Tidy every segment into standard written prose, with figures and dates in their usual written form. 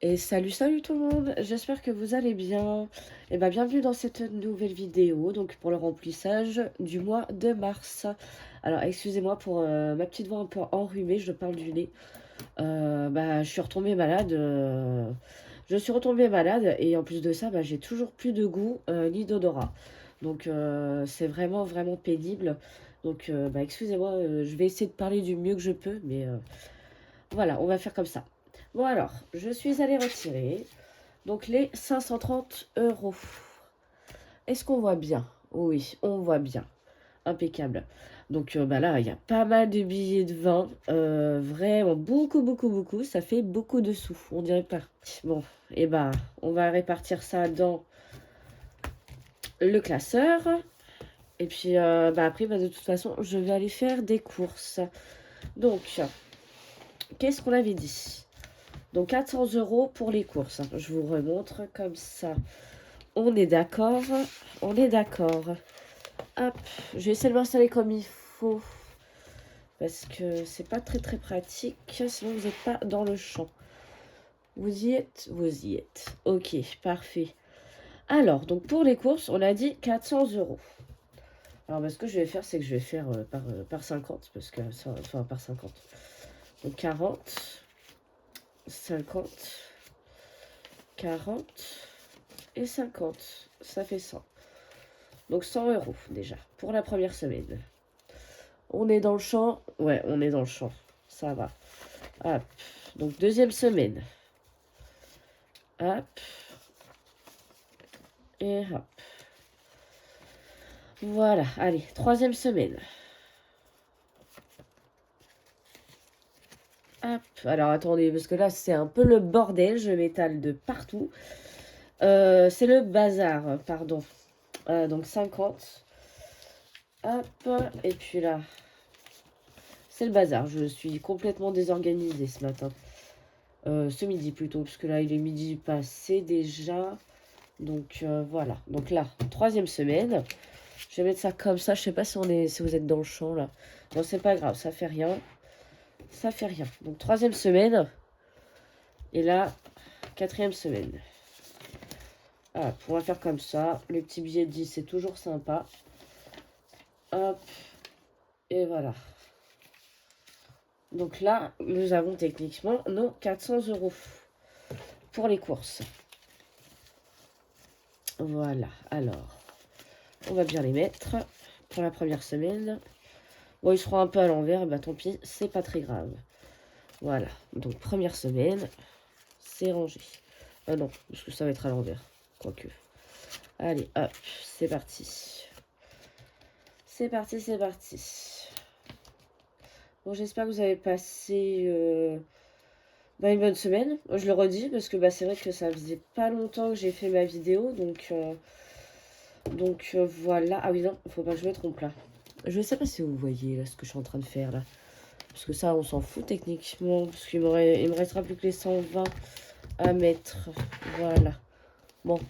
Et salut tout le monde, j'espère que vous allez bien. Et bien bienvenue dans cette nouvelle vidéo, donc pour le remplissage du mois de mars. Alors excusez-moi pour ma petite voix un peu enrhumée, je parle du nez. Je suis retombée malade. Je suis retombée malade et en plus de ça, j'ai toujours plus de goût ni d'odorat. Donc c'est vraiment pénible. Donc excusez-moi, je vais essayer de parler du mieux que je peux, mais voilà, on va faire comme ça. Bon alors, je suis allée retirer donc les 530 €. Est-ce qu'on voit bien? Oui, on voit bien. Impeccable. Donc là, il y a pas mal de billets de 20. Vraiment beaucoup. Ça fait beaucoup de sous, on dirait pas. Bon, et on va répartir ça dans le classeur. Et puis après, de toute façon, je vais aller faire des courses. Donc, qu'est-ce qu'on avait dit? Donc 400 € pour les courses. Je vous remontre comme ça. On est d'accord. On est d'accord. Hop, je vais essayer de m'installer comme il faut. Parce que c'est pas très pratique. Sinon vous n'êtes pas dans le champ. Vous y êtes? Vous y êtes. Ok, parfait. Alors, donc pour les courses, on a dit 400 €. Alors, ce que je vais faire, c'est que je vais faire par 50. Parce que, enfin, par 50. Donc 40, 50, 40 et 50. Ça fait 100. Donc 100 € déjà pour la première semaine. On est dans le champ? Ouais, on est dans le champ. Ça va. Hop. Donc deuxième semaine. Hop. Et hop. Voilà. Allez, troisième semaine. Hop. Alors attendez, parce que là c'est un peu le bordel. Je m'étale de partout. C'est le bazar, pardon. Donc 50. Hop. Et puis là, c'est le bazar. Je suis complètement désorganisée ce matin. Ce midi plutôt, parce que là il est midi passé déjà. Donc voilà. Donc là, troisième semaine. Je vais mettre ça comme ça. Je sais pas si si vous êtes dans le champ là. Non, c'est pas grave, ça fait rien. Ça fait rien. Donc troisième semaine. Et là, quatrième semaine. Hop, on va faire comme ça. Le petit billet de 10, c'est toujours sympa. Hop. Et voilà. Donc là, nous avons techniquement nos 400 € pour les courses. Voilà. Alors, on va bien les mettre pour la première semaine. Bon, ils seront un peu à l'envers, tant pis, c'est pas très grave. Voilà, donc première semaine, c'est rangé. Ah non, parce que ça va être à l'envers, quoique. Allez, hop, c'est parti. C'est parti. Bon, j'espère que vous avez passé une bonne semaine. Je le redis, parce que c'est vrai que ça faisait pas longtemps que j'ai fait ma vidéo, donc voilà. Ah oui, non, faut pas que je me trompe là. Je sais pas si vous voyez là ce que je suis en train de faire là. Parce que ça, on s'en fout techniquement. Parce qu'il me restera plus que les 120 à mettre. Voilà. Bon,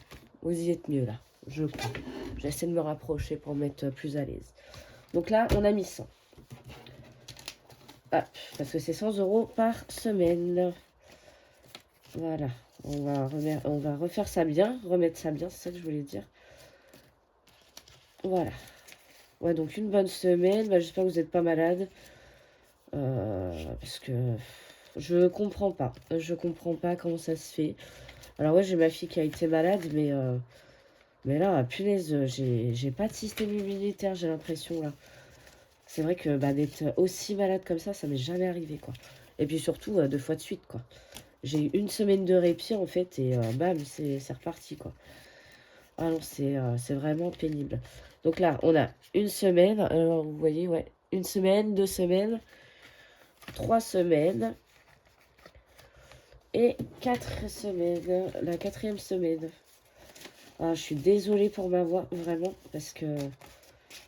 vous y êtes mieux là. Je crois. J'essaie de me rapprocher pour mettre plus à l'aise. Donc là, on a mis 100. Ah, parce que c'est 100 € par semaine. Voilà. On va refaire ça bien. Remettre ça bien, c'est ça que je voulais dire. Voilà. Ouais, donc une bonne semaine. J'espère que vous n'êtes pas malade. Parce que je comprends pas. Je comprends pas comment ça se fait. Alors ouais, j'ai ma fille qui a été malade, mais là, punaise, j'ai pas de système immunitaire, j'ai l'impression là. C'est vrai que d'être aussi malade comme ça m'est jamais arrivé quoi. Et puis surtout 2 fois de suite quoi. J'ai eu une semaine de répit en fait et bam, c'est reparti quoi. Ah non, c'est vraiment pénible. Donc là, on a une semaine, alors vous voyez, ouais, une semaine, 2 semaines, 3 semaines et 4 semaines, la quatrième semaine. Ah, je suis désolée pour ma voix, vraiment, parce que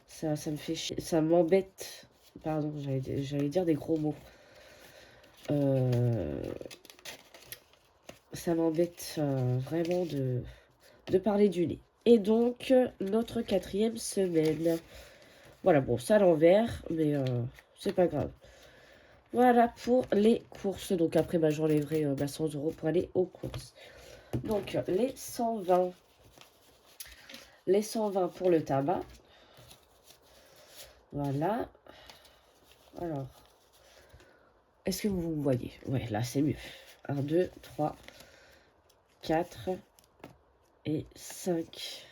ça me fait chier, ça m'embête. Pardon, j'allais dire des gros mots. Ça m'embête vraiment de parler du nez. Et donc, notre quatrième semaine. Voilà, bon, ça à l'envers, mais c'est pas grave. Voilà pour les courses. Donc après, bah, j'enlèverai 100 € pour aller aux courses. Donc les 120. Les 120 pour le tabac. Voilà. Alors, est-ce que vous voyez? Ouais, là, c'est mieux. 1, 2, 3, 4 et 5.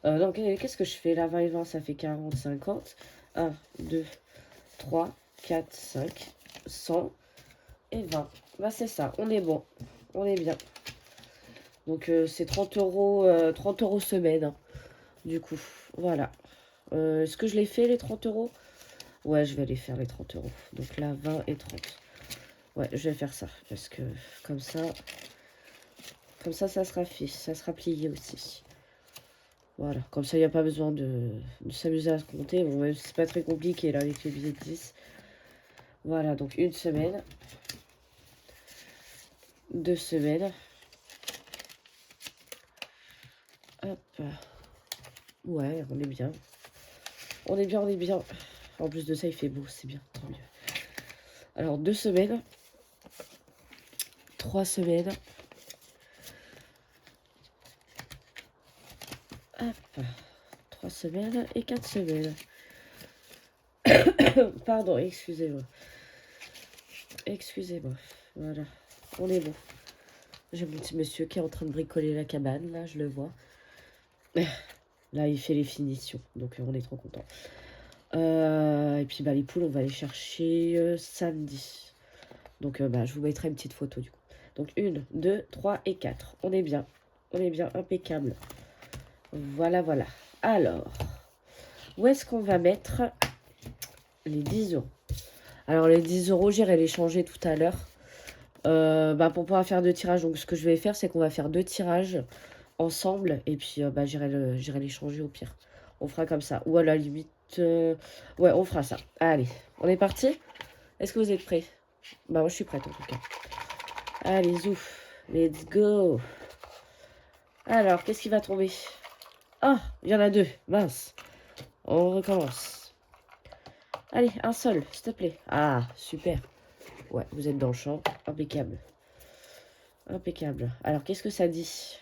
Donc, qu'est-ce que je fais? Là, 20 et 20, ça fait 40, 50. 1, 2, 3, 4, 5, 100 et 20. Bah, c'est ça, on est bon. On est bien. Donc, c'est 30 € semaine, hein, du coup. Voilà. Est-ce que je les fais, les 30 €? Ouais, je vais les faire, les 30 €. Donc là, 20 et 30. Ouais, je vais faire ça. Parce que comme ça sera fait. Ça sera plié aussi. Voilà. Comme ça, il n'y a pas besoin de s'amuser à se compter. Bon, même si c'est pas très compliqué, là, avec les billets de 10. Voilà, donc une semaine. 2 semaines. Hop. Ouais, on est bien. On est bien, on est bien. En plus de ça, il fait beau, c'est bien, tant mieux. Alors, 2 semaines. 3 semaines. Hop. 3 semaines et 4 semaines. Pardon, excusez-moi. Excusez-moi. Voilà. On est bon. J'ai mon petit monsieur qui est en train de bricoler la cabane, là, je le vois. Là, il fait les finitions, donc on est trop content. Et puis, bah, les poules, on va les chercher samedi. Donc, bah, je vous mettrai une petite photo, du coup. Donc, 1, 2, 3 et 4. On est bien. On est bien, impeccable. Voilà, voilà. Alors, où est-ce qu'on va mettre les 10 €? Alors, les 10 €, j'irai les changer tout à l'heure. Bah, pour pouvoir faire 2 tirages. Donc, ce que je vais faire, c'est qu'on va faire 2 tirages ensemble. Et puis, bah, j'irai les changer au pire. On fera comme ça. Ou à la limite... ouais, on fera ça. Allez, on est parti? Est-ce que vous êtes prêts? Bah, moi, je suis prête, en tout cas. Allez, zouf. Let's go. Alors, qu'est-ce qui va tomber? Ah, il y en a 2. Mince. On recommence. Allez, un seul, s'il te plaît. Ah, super. Ouais, vous êtes dans le champ. Impeccable. Impeccable. Alors, qu'est-ce que ça dit?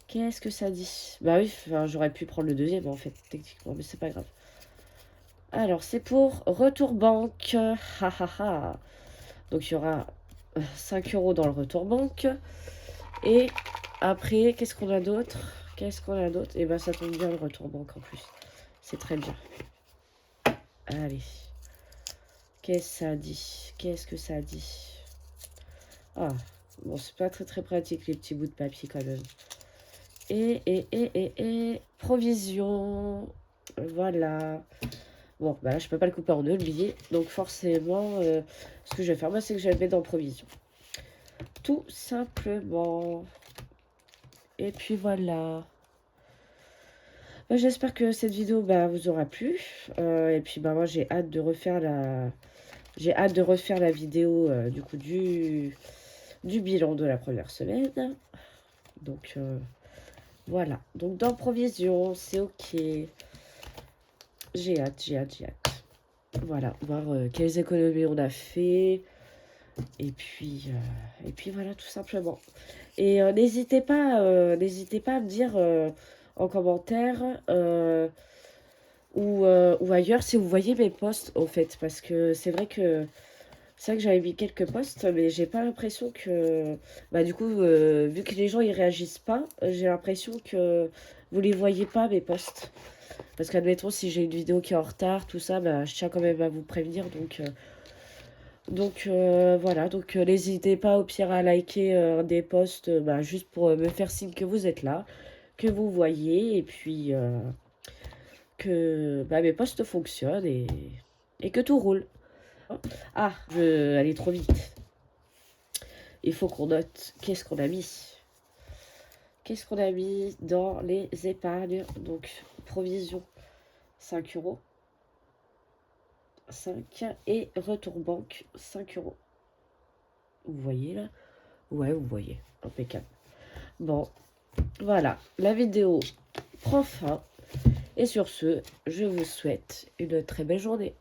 Qu'est-ce que ça dit? Bah oui, j'aurais pu prendre le deuxième, en fait, techniquement, mais c'est pas grave. Alors, c'est pour retour banque. Ha ha ha. Donc, il y aura 5 € dans le retour banque. Et après, qu'est-ce qu'on a d'autre? Qu'est-ce qu'on a d'autre? Et ben, ça tombe bien le retour banque en plus. C'est très bien. Allez. Qu'est-ce que ça dit? Qu'est-ce que ça dit? Ah, bon, c'est pas très très pratique les petits bouts de papier quand même. Et provision. Voilà. Bon, bah là, je peux pas le couper en deux, le billet. Donc, forcément, ce que je vais faire, moi, c'est que je vais le mettre en provision. Tout simplement. Et puis, voilà. Bah, j'espère que cette vidéo bah, vous aura plu. Et puis, bah, moi, j'ai hâte de refaire la... J'ai hâte de refaire la vidéo, du coup, du bilan de la première semaine. Donc, voilà. Donc, dans provision, c'est OK. J'ai hâte, j'ai hâte, j'ai hâte. Voilà, voir quelles économies on a fait. Et puis voilà, tout simplement. Et n'hésitez pas à me dire en commentaire ou ailleurs si vous voyez mes posts, au fait. Parce que c'est vrai que j'avais mis quelques posts, mais j'ai pas l'impression que... Bah du coup, vu que les gens ils réagissent pas, j'ai l'impression que vous les voyez pas, mes posts. Parce qu'admettons, si j'ai une vidéo qui est en retard, tout ça, bah, je tiens quand même à vous prévenir. Donc voilà, donc n'hésitez pas au pire à liker des posts bah, juste pour me faire signe que vous êtes là, que vous voyez, et puis que bah, mes posts fonctionnent et que tout roule. Ah, je vais aller trop vite. Il faut qu'on note qu'est-ce qu'on a mis. Qu'est-ce qu'on a mis dans les épargnes? Donc, provision 5 €. 5 et retour banque 5 €. Vous voyez là? Ouais, vous voyez. Impeccable. Bon, voilà. La vidéo prend fin. Et sur ce, je vous souhaite une très belle journée.